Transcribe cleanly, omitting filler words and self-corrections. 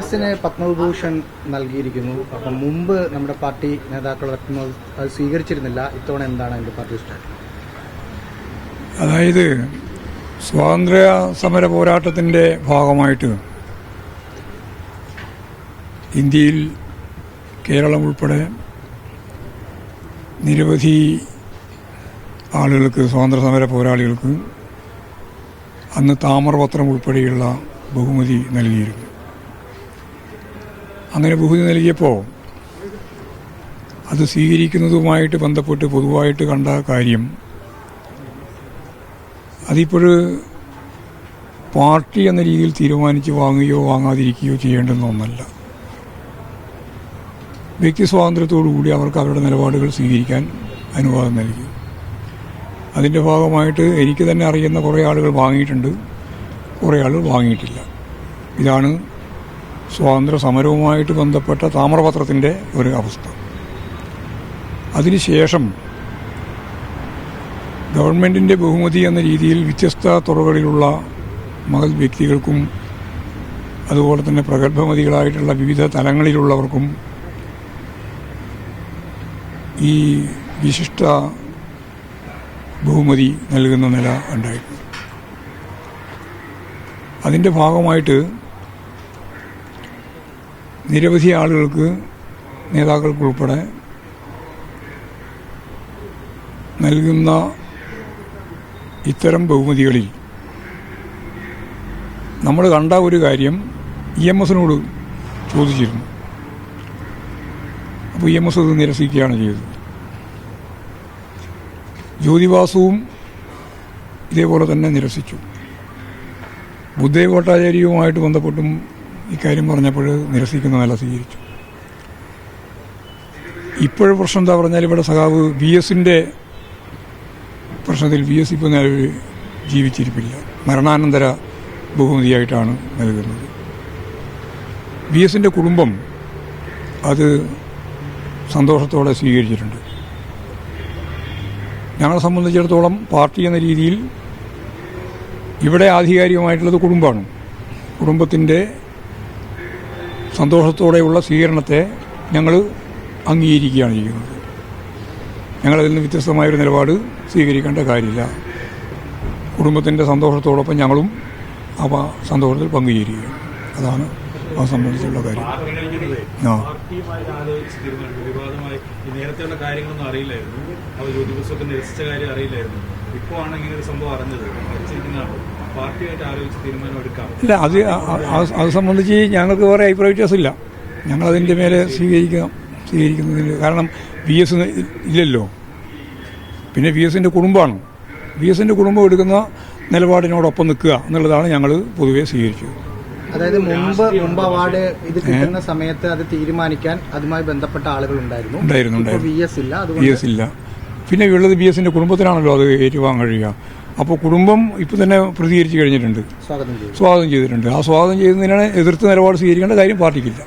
എക്സിന് പത്മവിഭൂഷൺ നൽകിയിരിക്കുന്നു. അപ്പം മുമ്പ് നമ്മുടെ പാർട്ടി നേതാക്കൾ അത് സ്വീകരിച്ചിരുന്നില്ല. ഇത്തവണ എന്താണ് അതിന്റെ പാർട്ടി സ്റ്റാൻഡ്? അതായത് സ്വാതന്ത്ര്യ സമര പോരാട്ടത്തിന്റെ ഭാഗമായിട്ട് ഇന്ത്യയിൽ കേരളം ഉൾപ്പെടെ നിരവധി ആളുകൾക്ക്, സ്വാതന്ത്ര്യ സമര പോരാളികൾക്ക് അന്ന് താമ്രപത്രം ഉൾപ്പെടെയുള്ള ബഹുമതി നൽകിയിരുന്നു. അങ്ങനെ ബഹുമതി നൽകിയപ്പോൾ അത് സ്വീകരിക്കുന്നതുമായിട്ട് ബന്ധപ്പെട്ട് പൊതുവായിട്ട് കണ്ട കാര്യം, അതിപ്പോഴ് പാർട്ടി എന്ന രീതിയിൽ തീരുമാനിച്ച് വാങ്ങുകയോ വാങ്ങാതിരിക്കുകയോ ചെയ്യേണ്ടുന്ന ഒന്നല്ല. വ്യക്തി സ്വാതന്ത്ര്യത്തോടുകൂടി അവർക്ക് അവരുടെ നിലപാടുകൾ സ്വീകരിക്കാൻ അനുവാദം നൽകി. അതിൻ്റെ ഭാഗമായിട്ട് എനിക്ക് തന്നെ അറിയുന്ന കുറേ ആളുകൾ വാങ്ങിയിട്ടുണ്ട്, കുറേ ആളുകൾ വാങ്ങിയിട്ടില്ല. ഇതാണ് സ്വാതന്ത്ര്യ സമരവുമായിട്ട് ബന്ധപ്പെട്ട താമ്രപത്രത്തിൻ്റെ ഒരു അവസ്ഥ. അതിനുശേഷം ഗവൺമെൻറ്റിൻ്റെ ബഹുമതി എന്ന രീതിയിൽ വ്യത്യസ്ത തുറകളിലുള്ള മഹത് വ്യക്തികൾക്കും അതുപോലെ തന്നെ പ്രഗത്ഭമതികളായിട്ടുള്ള വിവിധ തലങ്ങളിലുള്ളവർക്കും ഈ വിശിഷ്ട ബഹുമതി നൽകുന്ന നില ഉണ്ടായിരുന്നു. അതിൻ്റെ ഭാഗമായിട്ട് നിരവധി ആളുകൾക്ക്, നേതാക്കൾക്കുൾപ്പെടെ നൽകുന്ന ഇത്തരം ബഹുമതികളിൽ നമ്മൾ കണ്ട ഒരു കാര്യം EMSനോട് ചോദിച്ചിരുന്നു. അപ്പോൾ EMS അത് നിരസിക്കുകയാണ് ചെയ്തത്. ജ്യോതിബാസുവും ഇതേപോലെ തന്നെ നിരസിച്ചു. ബുദ്ധദേവ് ഭട്ടാചാര്യവുമായിട്ട് ബന്ധപ്പെട്ടും ഇക്കാര്യം പറഞ്ഞപ്പോൾ നിരസിക്കുന്ന നില സ്വീകരിച്ചു. ഇപ്പോഴും പ്രശ്നം എന്താ പറഞ്ഞാൽ, ഇവിടെ സഖാവ് VSന്റെ പ്രശ്നത്തിൽ VS ഇപ്പോൾ നിലവിൽ ജീവിച്ചിരിപ്പില്ല. മരണാനന്തര ബഹുമതിയായിട്ടാണ് നൽകുന്നത്. VSന്റെ കുടുംബം അത് സന്തോഷത്തോടെ സ്വീകരിച്ചിട്ടുണ്ട്. ഞങ്ങളെ സംബന്ധിച്ചിടത്തോളം പാർട്ടി എന്ന രീതിയിൽ ഇവിടെ ആധികാരികമായിട്ടുള്ളത് കുടുംബമാണ്. കുടുംബത്തിൻ്റെ സന്തോഷത്തോടെയുള്ള സ്വീകരണത്തെ ഞങ്ങൾ അംഗീകരിക്കുകയാണ് ചെയ്യുന്നത്. ഞങ്ങളതിൽ നിന്ന് വ്യത്യസ്തമായൊരു നിലപാട് സ്വീകരിക്കേണ്ട കാര്യമില്ല. കുടുംബത്തിൻ്റെ സന്തോഷത്തോടൊപ്പം ഞങ്ങളും അവ സന്തോഷത്തിൽ പങ്കുചേരുകയാണ്. അതാണ് അത് സംബന്ധിച്ചുള്ള കാര്യം. നേരത്തെയുള്ള കാര്യങ്ങളൊന്നും അറിയില്ലായിരുന്നു. അവർ ജ്യോതിബസൊക്കെ നിരസിച്ച കാര്യം അറിയില്ലായിരുന്നു. ഇപ്പോൾ ആണ് ഇങ്ങനെ ഒരു സംഭവം അറിഞ്ഞത്. പാർട്ടിയായിട്ട് ആലോചിച്ച് തീരുമാനം എടുക്കാം. ഇല്ല, അത് സംബന്ധിച്ച് ഞങ്ങൾക്ക് വേറെ അഭിപ്രായ വ്യത്യാസമില്ല. ഞങ്ങളതിൻ്റെ മേലെ സ്വീകരിക്കുന്നതിന് കാരണം VS ഇല്ലല്ലോ. പിന്നെ VSന്റെ കുടുംബമാണ്. VSന്റെ കുടുംബം എടുക്കുന്ന നിലപാടിനോടൊപ്പം നിൽക്കുക എന്നുള്ളതാണ് ഞങ്ങൾ പൊതുവെ സ്വീകരിച്ചത്. അതായത് മുമ്പ് അവാർഡ് ഇത് കിട്ടുന്ന സമയത്ത് അത് തീരുമാനിക്കാൻ അതുമായി ബന്ധപ്പെട്ട ആളുകൾ ഉണ്ടായിരുന്നു. VS ഇല്ല. പിന്നെ ഉള്ളത് VSന്റെ കുടുംബത്തിനാണല്ലോ അത് ഏറ്റുവാങ്ങാൻ കഴിയുക. അപ്പോൾ കുടുംബം ഇപ്പം തന്നെ പ്രതികരിച്ച് കഴിഞ്ഞിട്ടുണ്ട്, സ്വാഗതം ചെയ്തിട്ടുണ്ട്. ആ സ്വാഗതം ചെയ്യുന്നതിനാണ് എതിർത്ത് നിലപാട് സ്വീകരിക്കേണ്ട കാര്യം പാർട്ടിക്കില്ല.